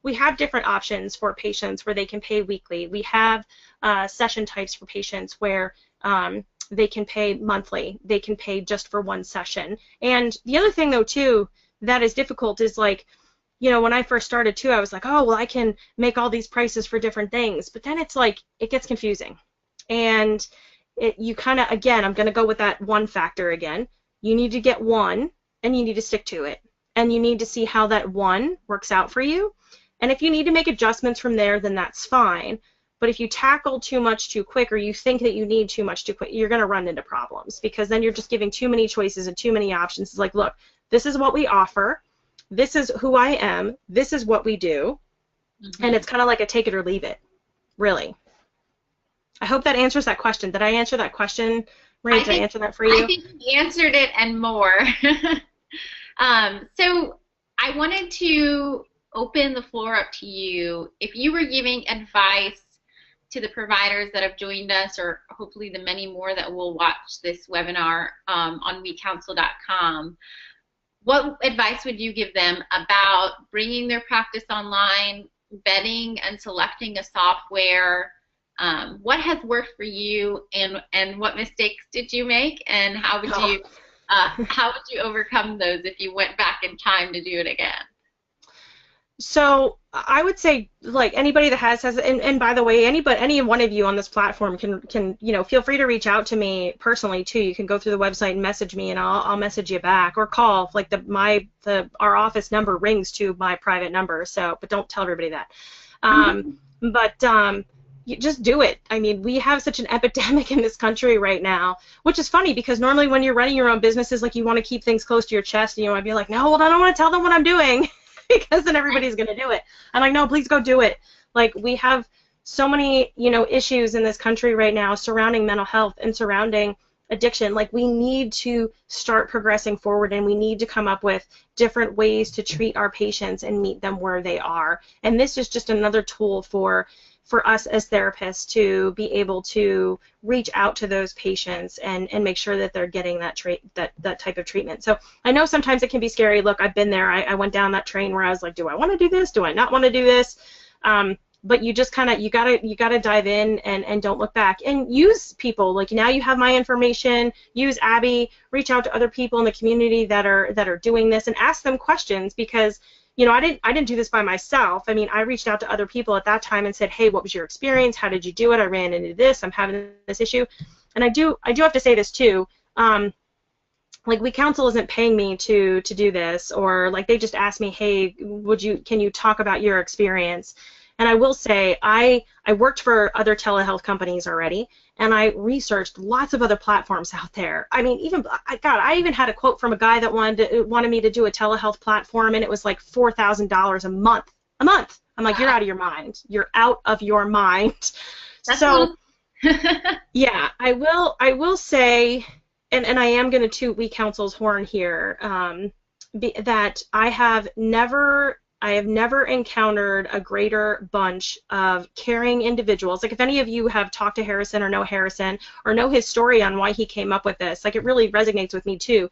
Speaker 2: we have different options for patients where they can pay weekly. We have session types for patients where they can pay monthly. They can pay just for one session. And the other thing, though, too, that is difficult is, like, you know, when I first started, too, I was like, oh, well, I can make all these prices for different things. But then it's like, it gets confusing. And you kind of, again, I'm going to go with that one factor again. You need to get one, and you need to stick to it. And you need to see how that one works out for you. And if you need to make adjustments from there, then that's fine. But if you tackle too much too quick, or you think that you need too much too quick, you're going to run into problems, because then you're just giving too many choices and too many options. It's like, look, this is what we offer. This is who I am. This is what we do. Mm-hmm. And it's kind of like a take it or leave it, really. I hope that answers that question. Did I answer that question, Ray? Did I answer that for you?
Speaker 3: I think you answered it and more. So I wanted to open the floor up to you. If you were giving advice to the providers that have joined us, or hopefully the many more that will watch this webinar on WeCounsel.com, what advice would you give them about bringing their practice online, vetting and selecting a software? What has worked for you, and what mistakes did you make, and how would you overcome those if you went back in time to do it again?
Speaker 2: So I would say, like, anybody that has and by the way, any one of you on this platform can you know, feel free to reach out to me personally too. You can go through the website and message me, and I'll message you back, or call. Like, our office number rings to my private number. So, but don't tell everybody that. You just do it. I mean, we have such an epidemic in this country right now, which is funny, because normally when you're running your own businesses, like, you want to keep things close to your chest, and you want to be like, no, well, I don't want to tell them what I'm doing. Because then everybody's going to do it. I'm like, no, please go do it. Like, we have so many, you know, issues in this country right now surrounding mental health and surrounding addiction. Like, we need to start progressing forward, and we need to come up with different ways to treat our patients and meet them where they are. And this is just another tool for for us as therapists to be able to reach out to those patients and make sure that they're getting that type of treatment. So I know sometimes it can be scary. Look, I've been there. I went down that train where I was like, do I want to do this? Do I not want to do this? But you just kind of, you gotta dive in and don't look back, and use people. Like, now you have my information, use Abby, reach out to other people in the community that are doing this, and ask them questions, because I didn't do this by myself. I mean, I reached out to other people at that time and said, hey, what was your experience? How did you do it? I ran into this. I'm having this issue. And I do have to say this too. Like, We Counsel isn't paying me to do this, or like they just asked me, hey, can you talk about your experience? And I will say, I worked for other telehealth companies already, and I researched lots of other platforms out there. I mean, I even had a quote from a guy that wanted me to do a telehealth platform, and it was like $4,000 a month. I'm like, you're out of your mind. You're out of your mind.
Speaker 3: That's
Speaker 2: so, yeah, I will say, and I am going to toot We Counsel's horn here, that I have never encountered a greater bunch of caring individuals. Like, if any of you have talked to Harrison or know his story on why he came up with this, like, it really resonates with me too.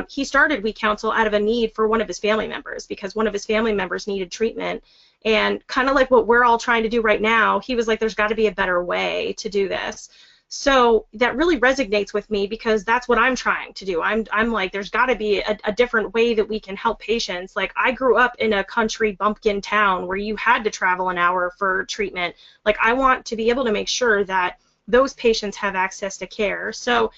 Speaker 2: He started We Counsel out of a need for one of his family members, because one of his family members needed treatment. And kind of like what we're all trying to do right now, he was like, there's got to be a better way to do this. So that really resonates with me, because that's what I'm trying to do. I'm like, there's got to be a different way that we can help patients. Like, I grew up in a country bumpkin town where you had to travel an hour for treatment. Like, I want to be able to make sure that those patients have access to care. So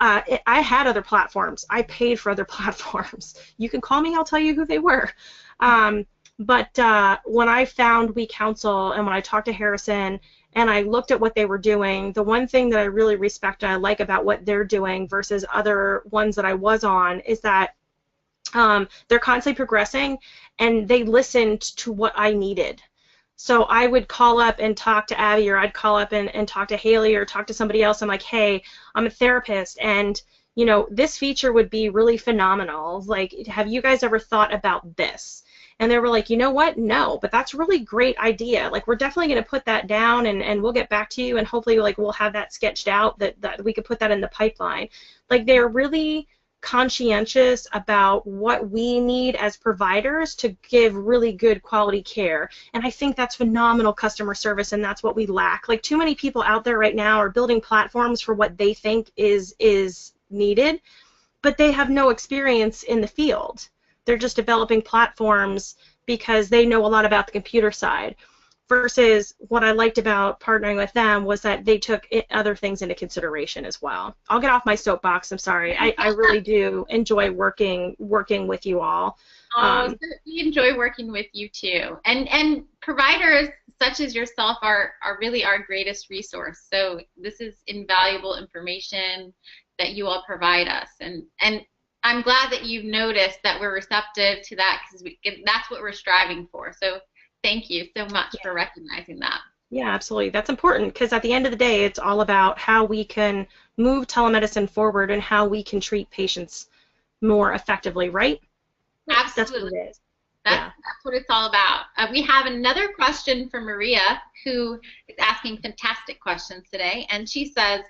Speaker 2: I had other platforms. I paid for other platforms. You can call me, I'll tell you who they were. But when I found We Counsel, and when I talked to Harrison, and I looked at what they were doing, the one thing that I really respect and I like about what they're doing versus other ones that I was on is that they're constantly progressing, and they listened to what I needed. So I would call up and talk to Abby, or I'd call up and talk to Haley, or talk to somebody else. I'm like, hey, I'm a therapist, and this feature would be really phenomenal. Like, have you guys ever thought about this? And they were like, you know what? No, but that's a really great idea. Like, we're definitely going to put that down, and we'll get back to you, and hopefully, like, we'll have that sketched out, that we could put that in the pipeline. Like, they're really conscientious about what we need as providers to give really good quality care. And I think that's phenomenal customer service, and that's what we lack. Like, too many people out there right now are building platforms for what they think is needed, but they have no experience in the field. They're just developing platforms because they know a lot about the computer side, versus what I liked about partnering with them was that they took other things into consideration as well. I'll get off my soapbox. I'm sorry. I really do enjoy working with you all.
Speaker 3: So we enjoy working with you too. And providers such as yourself are really our greatest resource. So this is invaluable information that you all provide us. And I'm glad that you've noticed that we're receptive to that, because that's what we're striving for. So thank you so much for recognizing that.
Speaker 2: Yeah, absolutely. That's important, because at the end of the day, it's all about how we can move telemedicine forward and how we can treat patients more effectively, right?
Speaker 3: Absolutely.
Speaker 2: That's what it is.
Speaker 3: That's what it's all about. We have another question from Maria, who is asking fantastic questions today, and she says,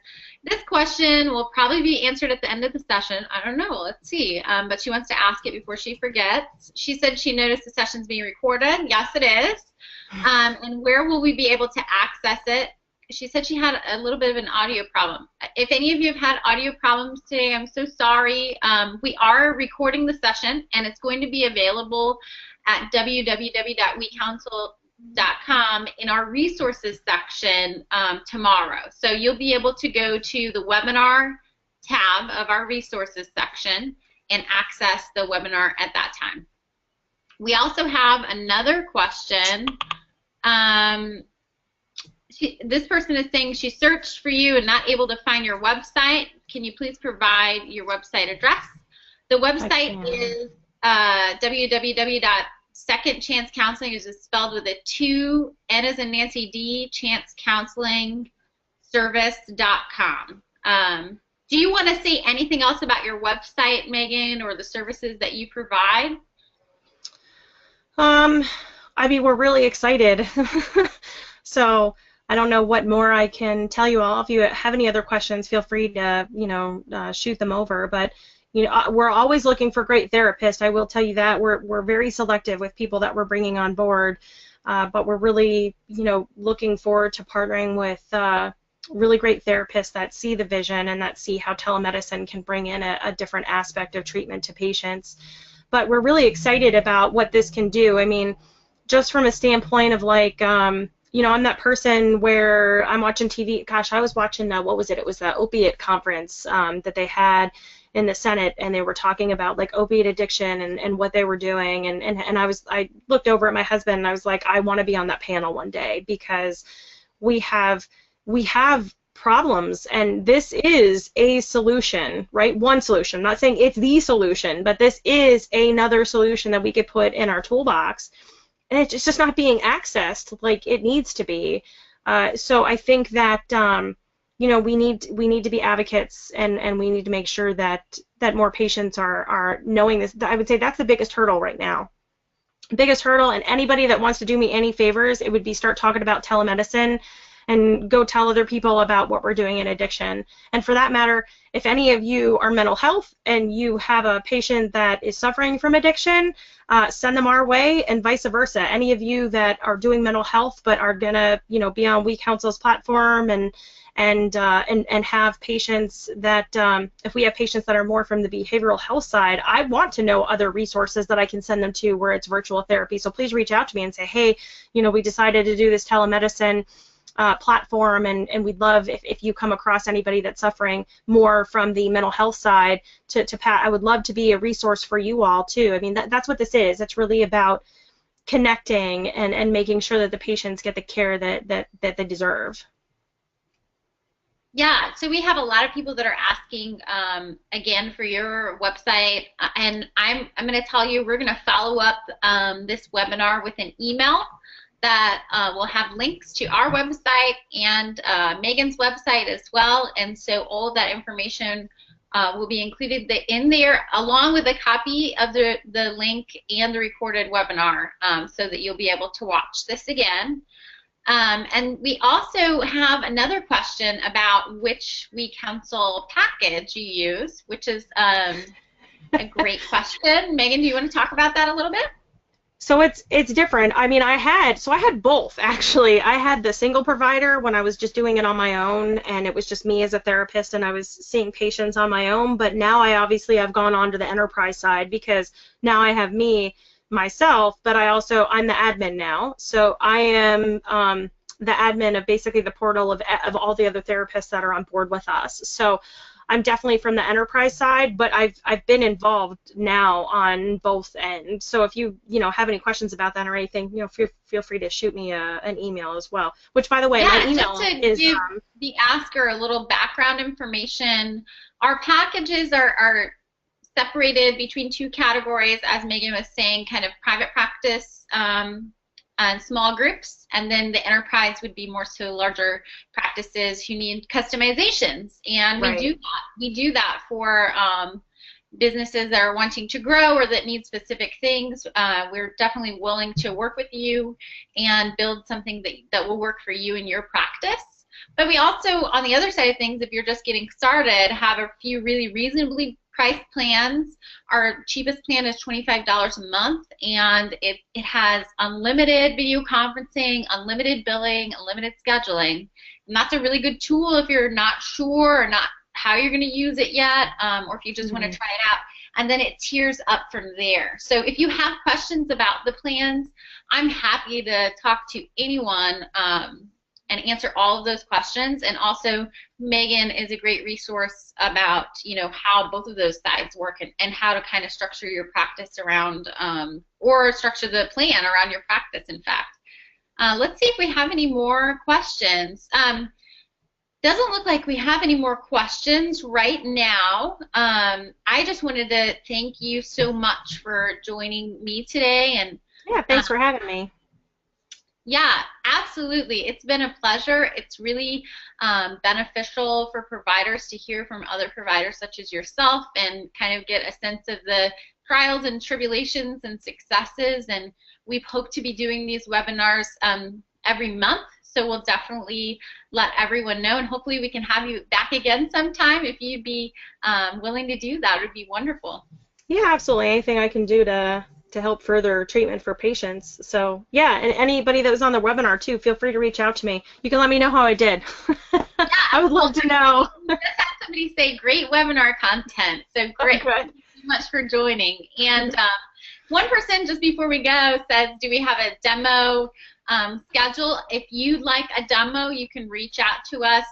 Speaker 3: this question will probably be answered at the end of the session. I don't know. Let's see. But she wants to ask it before she forgets. She said she noticed the session's being recorded. Yes, it is. And where will we be able to access it? She said she had a little bit of an audio problem. If any of you have had audio problems today, I'm so sorry. We are recording the session, and it's going to be available at www.wecounsel.com in our resources section tomorrow. So you'll be able to go to the webinar tab of our resources section and access the webinar at that time. We also have another question. This person is saying she searched for you and not able to find your website. Can you please provide your website address? The website is www.secondchancecounseling, is spelled with a 2, N as in Nancy D, chancecounselingservice.com. Do you want to say anything else about your website, Megan, or the services that you provide?
Speaker 2: I mean, we're really excited. So I don't know what more I can tell you all. If you have any other questions, feel free to, shoot them over. But, we're always looking for great therapists. I will tell you that. We're very selective with people that we're bringing on board. But we're really, looking forward to partnering with really great therapists that see the vision and that see how telemedicine can bring in a different aspect of treatment to patients. But we're really excited about what this can do. I mean, just from a standpoint of like, I'm that person where I'm watching TV. Gosh, I was watching, what was it? It was the opiate conference that they had in the Senate, and they were talking about like opiate addiction and what they were doing. And I looked over at my husband and I was like, I want to be on that panel one day, because we have problems, and this is a solution, right? One solution. I'm not saying it's the solution, but this is another solution that we could put in our toolbox, and it's just not being accessed like it needs to be. So I think that we need to be advocates, and we need to make sure that more patients are knowing this. I would say that's the biggest hurdle right now. Biggest hurdle, and anybody that wants to do me any favors, it would be start talking about telemedicine and go tell other people about what we're doing in addiction. And for that matter, if any of you are mental health and you have a patient that is suffering from addiction, send them our way, and vice versa. Any of you that are doing mental health but are gonna, be on We Counsel's platform and have patients that, if we have patients that are more from the behavioral health side, I want to know other resources that I can send them to where it's virtual therapy. So please reach out to me and say, hey, we decided to do this telemedicine platform, and we'd love if you come across anybody that's suffering more from the mental health side I would love to be a resource for you all too. I mean, that's what this is. It's really about connecting and making sure that the patients get the care that they deserve.
Speaker 3: Yeah, so we have a lot of people that are asking, again, for your website, and I'm going to tell you, we're going to follow up this webinar with an email that will have links to our website and Megan's website as well, and so all of that information will be included in there, along with a copy of the link and the recorded webinar, so that you'll be able to watch this again. And we also have another question about which We Counsel package you use, which is a great question. Megan, do you want to talk about that a little bit?
Speaker 2: So it's different. I mean, I had both, actually. I had the single provider when I was just doing it on my own, and it was just me as a therapist, and I was seeing patients on my own. But now I've gone on to the enterprise side, because now I have myself, but I'm the admin now. So I am the admin of basically the portal of all the other therapists that are on board with us. So I'm definitely from the enterprise side, but I've been involved now on both ends. So if you have any questions about that or anything, feel free to shoot me an email as well. Which, by the way, my email
Speaker 3: just to
Speaker 2: is
Speaker 3: give the asker a little background information. Our packages are separated between two categories, as Megan was saying, kind of private practice and small groups, and then the enterprise would be more so larger practices who need customizations, and
Speaker 2: Right.
Speaker 3: we do that for businesses that are wanting to grow or that need specific things. We're definitely willing to work with you and build something that will work for you in your practice. But we also, on the other side of things, if you're just getting started, have a few really reasonably priced plans. Our cheapest plan is $25 a month, and it has unlimited video conferencing, unlimited billing, unlimited scheduling. And that's a really good tool if you're not sure or not how you're going to use it yet, or if you just want to try it out. And then it tiers up from there. So if you have questions about the plans, I'm happy to talk to anyone and answer all of those questions. And also, Megan is a great resource about how both of those sides work and how to kind of structure your practice around, or structure the plan around your practice, in fact. Let's see if we have any more questions. Doesn't look like we have any more questions right now. I just wanted to thank you so much for joining me today. And
Speaker 2: yeah, thanks for having me.
Speaker 3: Yeah, absolutely. It's been a pleasure. It's really beneficial for providers to hear from other providers such as yourself and kind of get a sense of the trials and tribulations and successes. And we hope to be doing these webinars every month. So we'll definitely let everyone know, and hopefully we can have you back again sometime. If you'd be willing to do that, it would be wonderful.
Speaker 2: Yeah, absolutely. Anything I can do to help further treatment for patients. So yeah, and anybody that was on the webinar too, feel free to reach out to me. You can let me know how I did.
Speaker 3: Yeah,
Speaker 2: I would love to know.
Speaker 3: Just had somebody say great webinar content. So great.
Speaker 2: Okay.
Speaker 3: Thank you so much for joining. And one person just before we go says, do we have a demo schedule? If you'd like a demo, you can reach out to us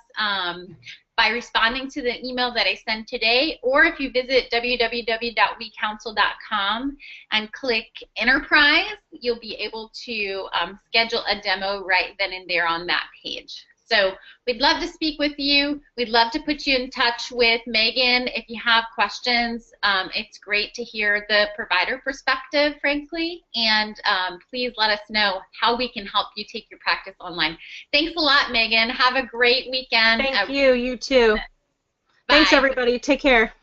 Speaker 3: by responding to the email that I sent today, or if you visit www.wecounsel.com and click Enterprise, you'll be able to schedule a demo right then and there on that page. So we'd love to speak with you. We'd love to put you in touch with Megan if you have questions. It's great to hear the provider perspective, frankly, and please let us know how we can help you take your practice online. Thanks a lot, Megan. Have a great weekend.
Speaker 2: Thank you. You too.
Speaker 3: Bye.
Speaker 2: Thanks, everybody. Take care.